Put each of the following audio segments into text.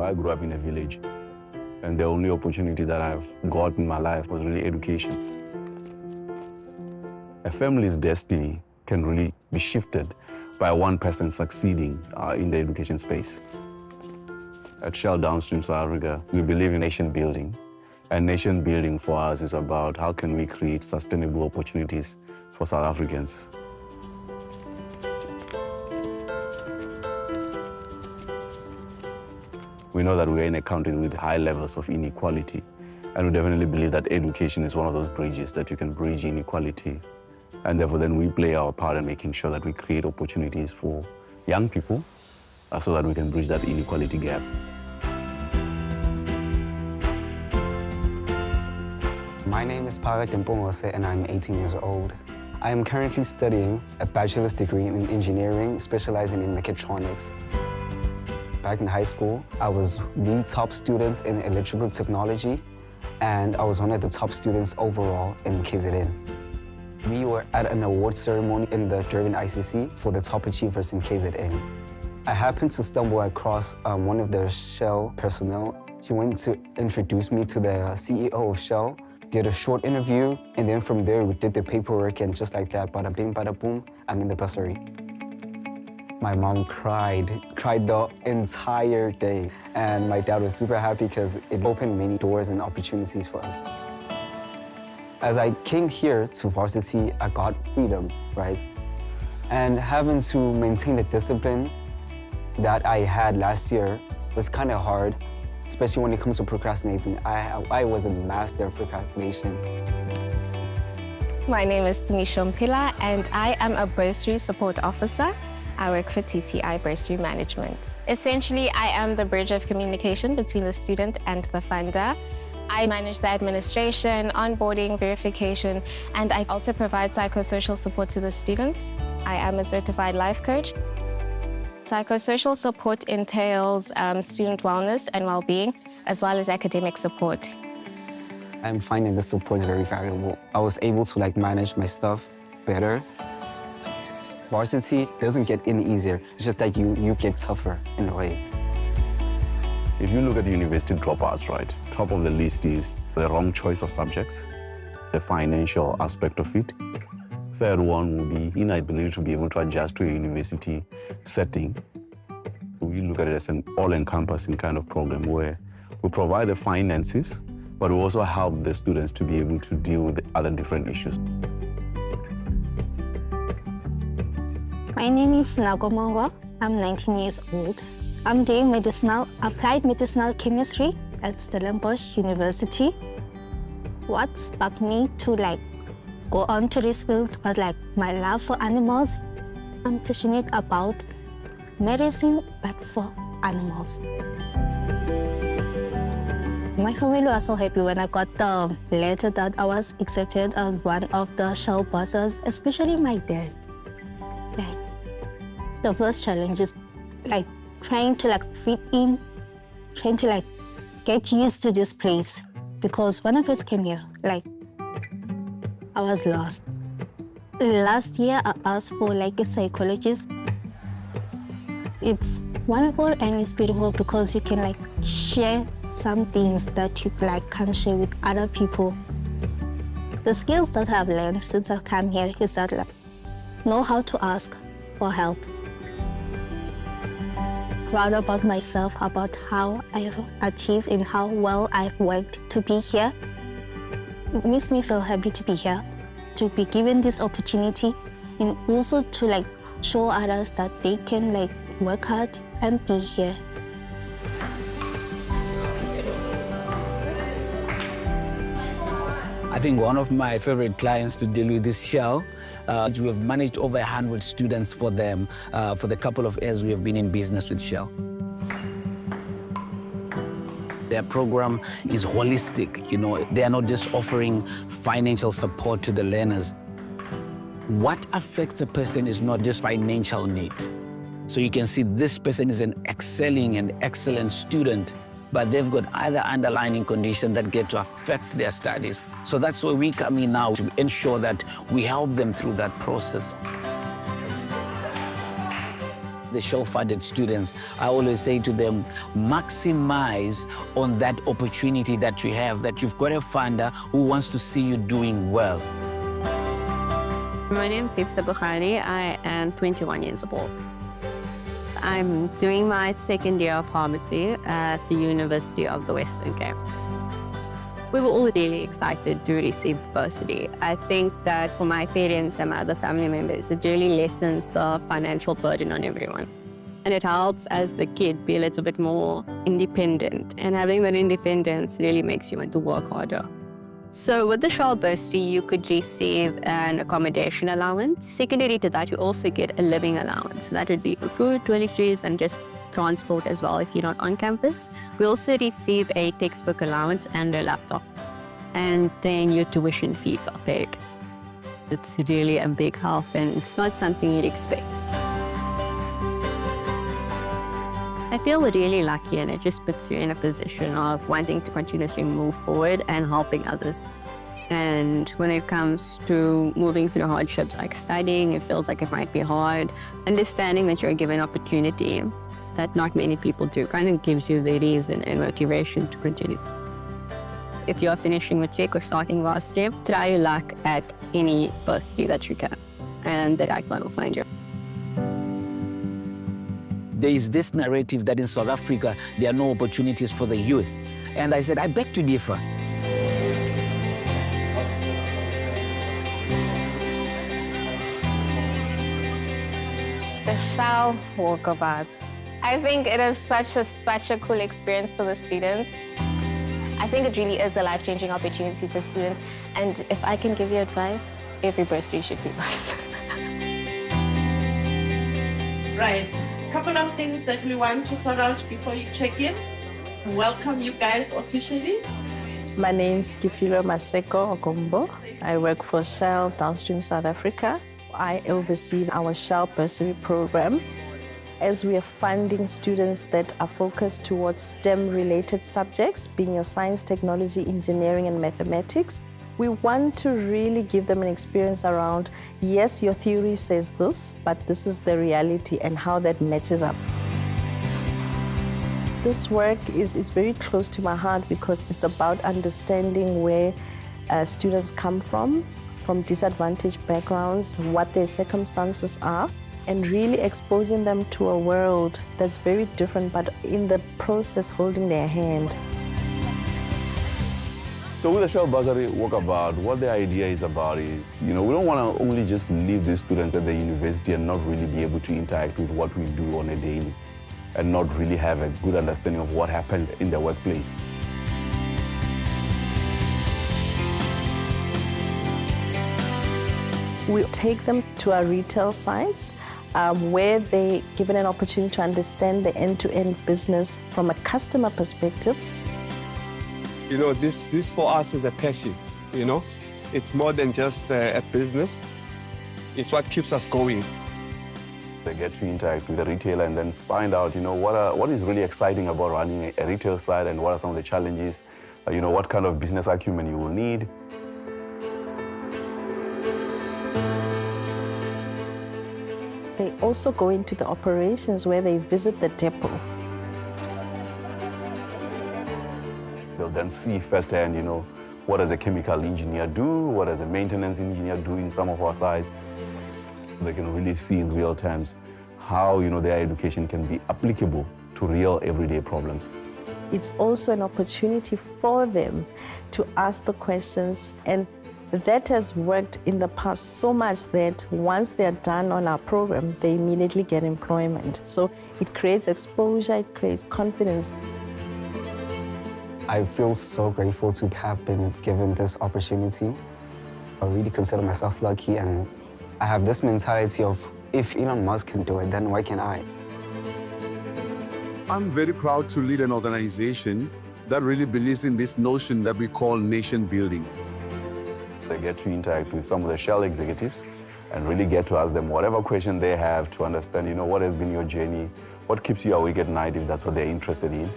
I grew up in a village, and the only opportunity that I've got in my life was really education. A family's destiny can really be shifted by one person succeeding in the education space. At Shell Downstream South Africa, we believe in nation building. And nation building for us is about how can we create sustainable opportunities for South Africans. We know that we're in a country with high levels of inequality, and we definitely believe that education is one of those bridges that you can bridge inequality. And therefore, then we play our part in making sure that we create opportunities for young people so that we can bridge that inequality gap. My name is Parak Mpongose, and I'm 18 years old. I am currently studying a bachelor's degree in engineering, specializing in mechatronics. Back in high school, I was the top student in electrical technology, and I was one of the top students overall in KZN. We were at an award ceremony in the Durban ICC for the top achievers in KZN. I happened to stumble across one of the Shell personnel. She went to introduce me to the CEO of Shell, did a short interview, and then from there we did the paperwork, and just like that, bada bing, bada boom, I'm in the bursary. My mom cried the entire day, and my dad was super happy because it opened many doors and opportunities for us. As I came here to varsity, I got freedom, right? And having to maintain the discipline that I had last year was kind of hard, especially when it comes to procrastinating. I was a master of procrastination. My name is Tanisha Mpila, and I am a bursary support officer. I work for TTI Bursary Management. Essentially, I am the bridge of communication between the student and the funder. I manage the administration, onboarding, verification, and I also provide psychosocial support to the students. I am a certified life coach. Psychosocial support entails student wellness and well-being, as well as academic support. I'm finding the support very valuable. I was able to manage my stuff better. Varsity doesn't get any easier. It's just that you get tougher in a way. If you look at university dropouts, right, top of the list is the wrong choice of subjects, the financial aspect of it. Third one will be inability to be able to adjust to a university setting. We look at it as an all-encompassing kind of program where we provide the finances, but we also help the students to be able to deal with the other different issues. My name is Nagomongo. I'm 19 years old. I'm doing applied medicinal chemistry at Stellenbosch University. What sparked me to go on to this field was my love for animals. I'm passionate about medicine, but for animals. My family was so happy when I got the letter that I was accepted as one of the Shell bursars, especially my dad. The first challenge is trying to fit in, trying to get used to this place. Because when I first came here, I was lost. Last year, I asked for a psychologist. It's wonderful and it's beautiful because you can share some things that you can't share with other people. The skills that I've learned since I've come here is that know how to ask for help. Proud about myself, about how I've achieved and how well I've worked to be here. It makes me feel happy to be here, to be given this opportunity, and also to show others that they can work hard and be here. I think one of my favorite clients to deal with is Shell. We have managed over 100 students for them for the couple of years we have been in business with Shell. Their program is holistic, They are not just offering financial support to the learners. What affects a person is not just financial need. So you can see this person is an excelling and excellent student, but they've got other underlying conditions that get to affect their studies. So that's where we come in now to ensure that we help them through that process. the Shell-funded students, I always say to them, maximize on that opportunity that you have, that you've got a funder who wants to see you doing well. My name is Ifsa Bukhari. I am 21 years old. I'm doing my second year of pharmacy at the University of the Western Cape. We were all really excited to receive bursary. I think that for my parents and my other family members, it really lessens the financial burden on everyone. And it helps as the kid be a little bit more independent. And having that independence really makes you want to work harder. So with the Shell bursary, you could receive an accommodation allowance. Secondary to that, you also get a living allowance. That would be for food, toiletries, and just transport as well if you're not on campus. We also receive a textbook allowance and a laptop. And then your tuition fees are paid. It's really a big help, and it's not something you'd expect. I feel really lucky, and it just puts you in a position of wanting to continuously move forward and helping others. And when it comes to moving through hardships like studying, it feels like it might be hard. Understanding that you're given opportunity that not many people do kind of gives you the reason and motivation to continue. If you're finishing matric or starting last year, try your luck at any bursary that you can, and the right one will find you. There is this narrative that in South Africa, there are no opportunities for the youth. And I said, I beg to differ. The Shell walkabout. I think it is such a cool experience for the students. I think it really is a life-changing opportunity for students. And if I can give you advice, every bursary should be bused. Right. Couple of things that we want to sort out before you check in. Welcome you guys officially. My name's Kifilo Maseko Okombo. I work for Shell Downstream South Africa. I oversee our Shell bursary program. As we are funding students that are focused towards STEM-related subjects, being your science, technology, engineering, and mathematics, we want to really give them an experience around, yes, your theory says this, but this is the reality and how that matches up. This work is very close to my heart because it's about understanding where students come from disadvantaged backgrounds, what their circumstances are, and really exposing them to a world that's very different, but in the process holding their hand. So with the Shell Bursary Walkabout, what the idea is about is, we don't want to only just leave these students at the university and not really be able to interact with what we do on a daily and not really have a good understanding of what happens in the workplace. We take them to our retail sites where they're given an opportunity to understand the end-to-end business from a customer perspective. This for us is a passion, It's more than just a business. It's what keeps us going. They get to interact with the retailer and then find out, what is really exciting about running a retail site and what are some of the challenges, what kind of business acumen you will need. They also go into the operations where they visit the depot. They'll then see firsthand, what does a chemical engineer do? What does a maintenance engineer do in some of our sites? They can really see in real terms how, their education can be applicable to real everyday problems. It's also an opportunity for them to ask the questions, and that has worked in the past so much that once they're done on our program, they immediately get employment. So it creates exposure, it creates confidence. I feel so grateful to have been given this opportunity. I really consider myself lucky, and I have this mentality of, if Elon Musk can do it, then why can't I? I'm very proud to lead an organization that really believes in this notion that we call nation building. They get to interact with some of the Shell executives and really get to ask them whatever question they have to understand, what has been your journey, what keeps you awake at night if that's what they're interested in.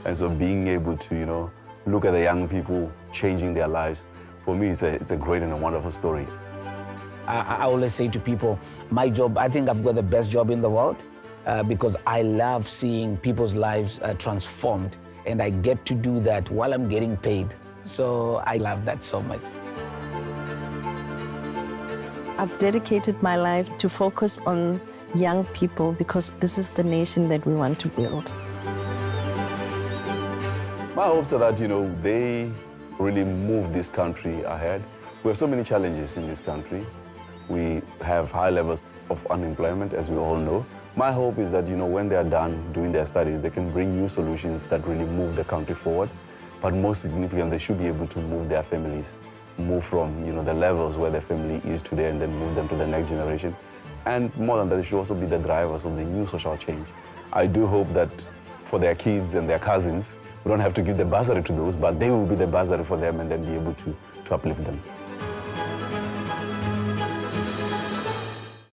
And so being able to, look at the young people changing their lives, for me, it's a great and a wonderful story. I always say to people, my job, I think I've got the best job in the world. because I love seeing people's lives transformed, and I get to do that while I'm getting paid. So I love that so much. I've dedicated my life to focus on young people because this is the nation that we want to build. My hopes are that, they really move this country ahead. We have so many challenges in this country. We have high levels of unemployment, as we all know. My hope is that, when they are done doing their studies, they can bring new solutions that really move the country forward. But most significant, they should be able to move their families, move from, the levels where their family is today and then move them to the next generation. And more than that, they should also be the drivers of the new social change. I do hope that for their kids and their cousins, we don't have to give the bursary to those, but they will be the bursary for them and then be able to uplift them.